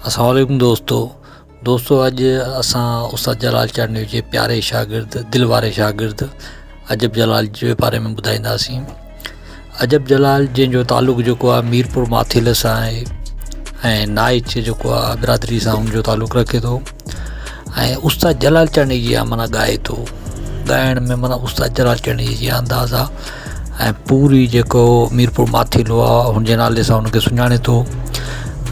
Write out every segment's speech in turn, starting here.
अस्सलाम वालेकुम दोस्तों अज असां उस्ताद जलाल चांडनी जे प्यारे शागिर्द दिल वारे शागिर्द अजब जलाल जे बारे में ॿुधाईंदासीं। अजब जलाल जंहिंजो तालुक़ जेको आहे मीरपुर माथिल सां आहे ऐं नाइच जेको आहे बिरादरी सां हुनजो तालुक़ रखे थो ऐं उस्ताद जलाल चांडनी जी माना ॻाए थो। ॻाइण में माना उस्ताद जलाल चांडनी जी अंदाज़ आहे ऐं पूरी जेको मीरपुर माथिल आहे हुनजे नाले सां हुनखे सुञाणे थो।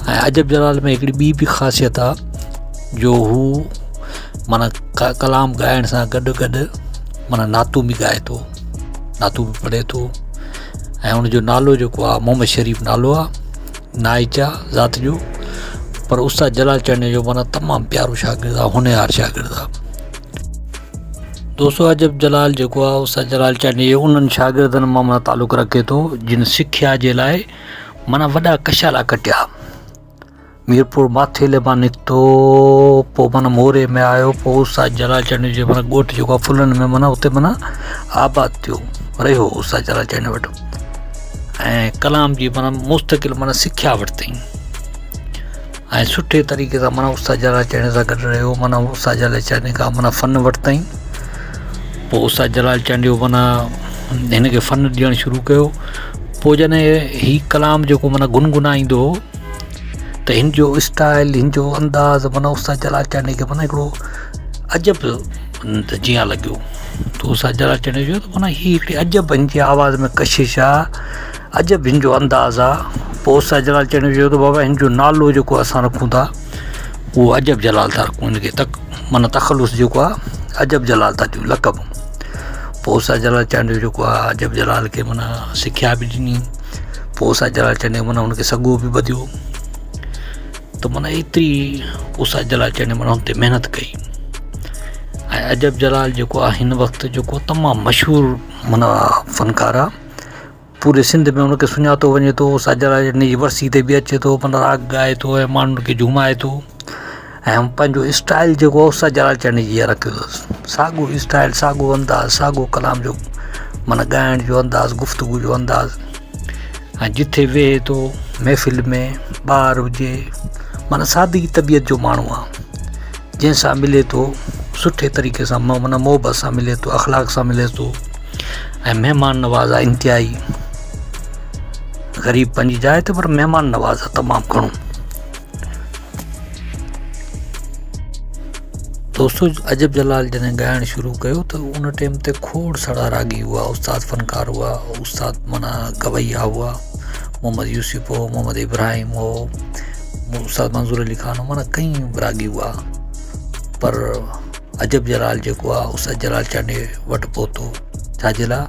ऐं अजब जलाल में हिकिड़ी ॿी बि ख़ासियत आहे जो हू माना कलाम ॻाइण सां गॾु गॾु माना नातू बि ॻाए थो, नातू बि पढ़े थो ऐं हुनजो नालो जेको आहे मोहम्मद शरीफ़ नालो आहे, नाइच आहे ज़ात जो, पर उस्ताद जलाल चांडनी जो माना तमामु प्यारो शागिर्द आहे, होनहार शागिर्द आहे। दोस्तों अजब जलाल जेको आहे उस्ताद जलाल चांडनी जे उन्हनि शागिर्दनि मां माना तालुक़ रखे थो जिन सिख्या जे लाइ माना वॾा कशाला कटिया। मीरपुर माथिल मां निकितो, पोइ माना मोरे में आयो, पोइ उस्ताद जलाल चांडनी जो माना ॻोठ जेको आहे फुलनि में माना उते माना आबाद थियो, रहियो उस्ताद जलाल चांडनी वटि ऐं कलाम जी माना मुस्तक़िल माना सिख्या वरितईं ऐं सुठे तरीक़े सां माना उस्ताद जलाल चांडनी सां गॾु रहियो। माना उस्ताद जलाल चांडनी खां माना फ़न वरितईं। पोइ उस्ताद जलाल चांडनी जो माना हिन खे फ़न ॾियणु शुरू कयो। पोइ जॾहिं हीउ कलाम जेको माना गुनगुनाईंदो त हिन जो स्टाइल, हिन जो अंदाज़ माना उस्ताद जलाल चांडनी खे माना हिकिड़ो अजब जीअं लॻियो। त उस्ताद जलाल चांडनी जो त माना हीअ हिकिड़ी अजब हिन जी आवाज़ में कशिश आहे, अजब हिन जो अंदाज़ आहे। पोइ उस्ताद जलाल चांडनी जो त बाबा हिन जो नालो जेको असां रखूं था उहो अजब जलाल था रखूं, हिन खे माना तख़लुस जेको आहे अजब जलाल था ॾियूं लक़ब। पोइ उस्ताद जलाल चांडनी जेको आहे अजब जलाल खे माना सिख्या बि ॾिनी। पोइ उस्ताद जलाल चांडनी माना हुनखे सॻो बि ॿधियो। त माना एतिरी उस्ताद जलाल चांडनी माना हुन ते महिनत कई ऐं अजब जलाल जेको आहे हिन वक़्तु जेको तमामु मशहूरु माना फ़नकार आहे। पूरे सिंध में हुनखे सुञातो वञे थो। उस्ताद जलाल चांडनी जी वरसी ते बि अचे थो, माना राग ॻाए थो ऐं माण्हुनि खे झुमाए थो ऐं पंहिंजो स्टाइल जेको आहे उस्ताद जलाल चांडनी जी रखियो अथसि। साॻियो स्टाइल, साॻियो अंदाज़, साॻियो कलाम जो माना ॻाइण जो अंदाज़, गुफ़्तगू जो अंदाज़ ऐं जिथे वेहे थो महफ़िल में, ॿार हुजे, माना सादी तबियत जो माण्हू आहे, जंहिंसां मिले थो सुठे तरीक़े सां माना मोहबत सां मिले थो, अख़लाक सां मिले थो ऐं महिमान नवाज़ आहे इंतिहाई। ग़रीब पंहिंजी जाइ ते पर महिमान नवाज़ आहे तमामु घणो। दोस्तों अजब जलाल जॾहिं ॻाइणु शुरू कयो त उन टाइम ते खोड़ सारा रागी हुआ, उस्ताद फ़नकार हुआ, उस्ताद माना गवैया हुआ, मोहम्मद यूसुफ हो, मोहम्मद इब्राहिम हो, उस्ताद मंज़ूर अली ख़ान हो, माना कई रागी हुआ। पर अजब जलाल जेको आहे उस्ताद जलाल चांडनी वटि पहुतो छाजे लाइ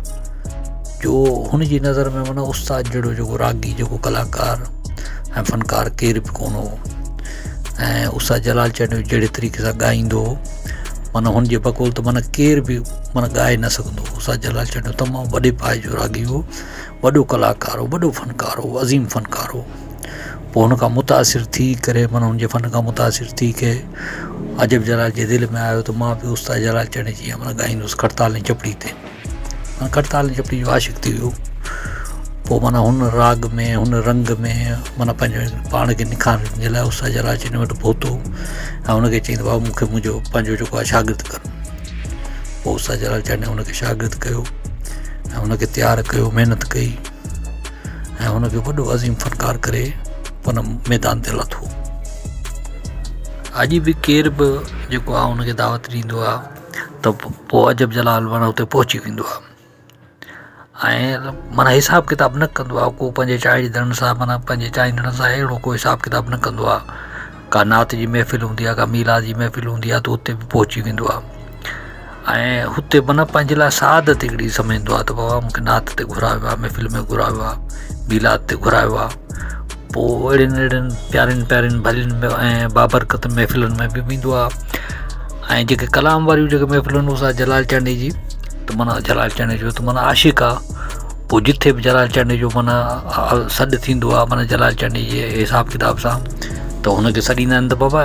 जो हुन जी नज़र में माना उस्ताद जहिड़ो जेको रागी, जेको कलाकार ऐं फ़नकार केर बि कोन हो ऐं उस्ताद जलाल चांडनी जहिड़े तरीक़े सां ॻाईंदो माना हुनजे बक़ौल त माना केर बि माना ॻाए न सघंदो। उस्ताद जलाल चांडनी तमामु वॾे पाए जो रागी हो, वॾो कलाकार हो, वॾो फ़नकार हो, अज़ीम फ़नकार हो। पोइ हुन खां मुतासिर थी करे माना हुनजे फ़न खां मुतासिर थी करे अजब जलाल जे दिलि में आयो त मां बि उस्ताद जलाल चांडनी जी माना ॻाईंदुसि खड़ताल ऐं चपड़ी ते। माना खड़ताल ऐं चपड़ी जो आशिक़ थी वियो। पोइ माना हुन राग में, हुन रंग में माना पंहिंजो पाण खे निखारण जे लाइ उस्ताद जलाल चांडनी वटि पहुतो ऐं हुनखे चई त बाबा मूंखे मुंहिंजो पंहिंजो जेको आहे शागिर्द कर। पोइ उस्ताद जलाल चांडनी हुनखे शागिर्द कयो ऐं हुनखे तयारु कयो, महिनत कई ऐं हुनखे वॾो अज़ीम फ़नकार करे माना मैदान ते लथो। अॼु बि केर बि जेको आहे हुनखे दावत ॾींदो आहे त पोइ अजब जलाल माना हुते पहुची वेंदो आहे ऐं माना हिसाबु किताबु न कंदो आहे। को पंहिंजे चाहींदड़ सां माना पंहिंजे चाहींदड़ सां अहिड़ो को हिसाबु किताबु न कंदो आहे। का नात जी महफ़िल हूंदी आहे, का मीलाद जी महफ़िल हूंदी आहे त हुते बि पहुची वेंदो आहे ऐं हुते माना पंहिंजे लाइ सआदत हिकिड़ी सम्झंदो आहे त बाबा मूंखे नात ते घुरायो आहे, महफ़िल में घुरायो आहे, मीलाद ते घुरायो आहे। पोइ अहिड़ियुनि अहिड़ियुनि प्यारनि प्यारनि भलियुनि ऐं बाबरकत महफ़िलुनि में बि वेंदो आहे ऐं जेके कलाम वारियूं जेके महफ़िलुनि उस्ताद जलाल चांडनी जी त माना जलाल चांडनी जो त माना आशिक़ आहे। पोइ जिथे बि जलाल चांडनी जो माना सॾु थींदो आहे माना जलाल चांडनी जे हिसाब किताब सां त हुनखे सॾींदा आहिनि त बाबा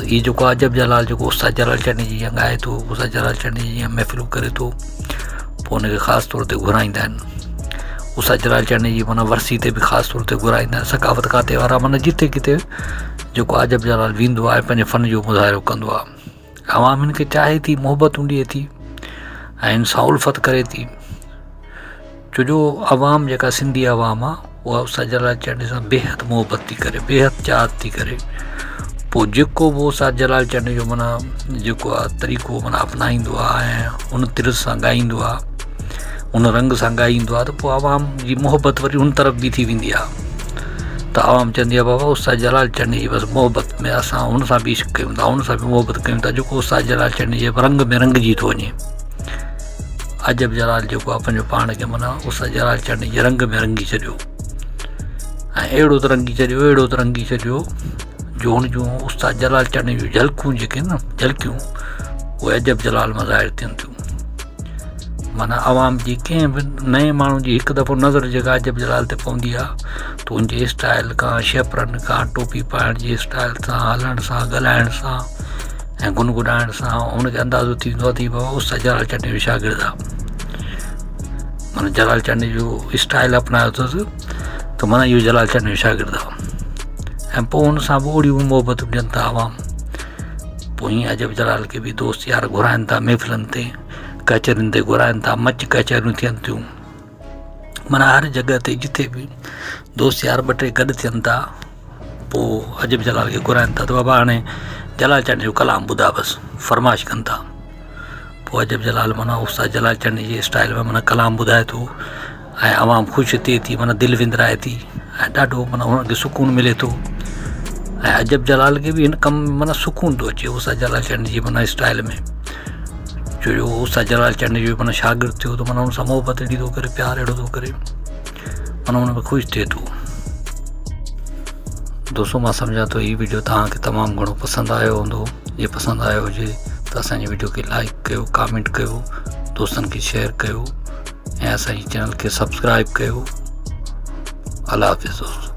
हीअ जेको आहे अजब जलाल जेको उस्ताद जलाल चांडनी जी ॻाए थो, उस्ताद जलाल चांडनी जी महफ़िलूं करे थो। पोइ हुनखे ख़ासि तौर ते घुराईंदा आहिनि। उस्ताद जलाल चांडनी जी माना वरसी ते बि ख़ासि तौर ते घुराईंदा आहिनि। सकाफ़त खाते वारा माना जिथे किथे जेको अजब जलाल वेंदो आहे पंहिंजे फ़न जो मुज़ाहिरो कंदो आहे। आवाम हिन खे चाहे थी, मोहबत ॾिए थी ऐं हिन सां उल्फत करे थी। छो जो आवाम जेका सिंधी आवाम आहे उहा उस्ताद जलाल चांडनी सां बेहद मोहबत थी करे, बेहद चाहत थी करे। पोइ जेको बि उस्ताद जलाल चांडनी जो माना जेको आहे तरीक़ो माना अपनाईंदो आहे ऐं उन तिर्ज़ सां ॻाईंदो आहे, उन रंग सां ॻाईंदो आहे, त पोइ आवाम जी मोहबत वरी उन तरफ़ बि थी वेंदी आहे। त आवाम चवंदी आहे बाबा उस्ताद जलाल चांडनी जी बसि मोहबत में असां हुन सां बि इश्क कयूं था, हुन सां बि मोहबत कयूं था, जेको उस्ताद जलाल चांडनी जे रंग में रंगजी थो वञे। अजब जलाल जेको आहे पंहिंजो पाण खे माना उस्ताद जलाल चांडनी जे रंग में रंगी छॾियो ऐं अहिड़ो त रंगी छॾियो, अहिड़ो त रंगी छॾियो जो हुन जूं उस्ताद जलाल चांडनी जूं झलकूं जेके न झलकियूं उहे अजब जलाल में ज़ाहिर थियनि थियूं। माना आवाम जी कंहिं बि नए माण्हू जी हिकु दफ़ो नज़र जेका अजब जलाल ते पवंदी आहे त उनजे स्टाइल खां, शेपरन खां, टोपी पाइण जी स्टाइल सां, हलण सां, ॻाल्हाइण सां ऐं गुनगुनाइण सां उनखे अंदाज़ो थी वेंदो आहे त बाबा उस्ताद जलाल चांडनी जो शागिर्द आहे। माना जलाल चांडनी जो स्टाइल अपनायो अथसि त माना इहो जलाल चांडनी जो शागिर्द आहे। ऐं पोइ हुन सां बि ओड़ियूं मोहबत ॾियनि था आवाम। पोइ हीअं अजब जलाल खे बि दोस्त यार घुराइनि था महफ़िलनि ते, कचहरियुनि ते घुराइनि था, मच कचहरियूं थियनि थियूं। माना हर जॻह ते जिथे बि दोस्त यार ॿ टे गॾु थियनि था, पोइ अजब जलाल खे घुराइनि था त बाबा हाणे जलाल चांडनी जो कलाम ॿुधा बसि, फरमाइश कनि था। पोइ अजब जलाल माना उस्ताद जलाल चांडनी जे स्टाइल में माना कलाम ॿुधाए थो ऐं आवाम ख़ुशि थिए थी, माना दिलि विंदराए थी ऐं ॾाढो माना हुनखे सुकून मिले थो। ऐं अजब जलाल खे बि हिन कम में माना सुकून थो अचे उस्ताद जलाल चांडनी जी माना स्टाइल में। छो जो उस्ताद जलाल चांडनी जो माना शागिर्द थियो त माना हुन सां मोहबत अहिड़ी थो करे, प्यार अहिड़ो थो करे, माना हुन में ख़ुशि थिए थो। दोस्तों मां सम्झां थो हीअ वीडियो तव्हांखे तमामु घणो पसंदि आयो हूंदो। जे पसंदि आयो हुजे त असांजी वीडियो खे लाइक कयो, कमेंट कयो, दोस्तनि खे शेयर कयो ऐं असांजी चैनल खे सब्सक्राइब कयो। अल्लाह हाफ़िज़ दोस्तों।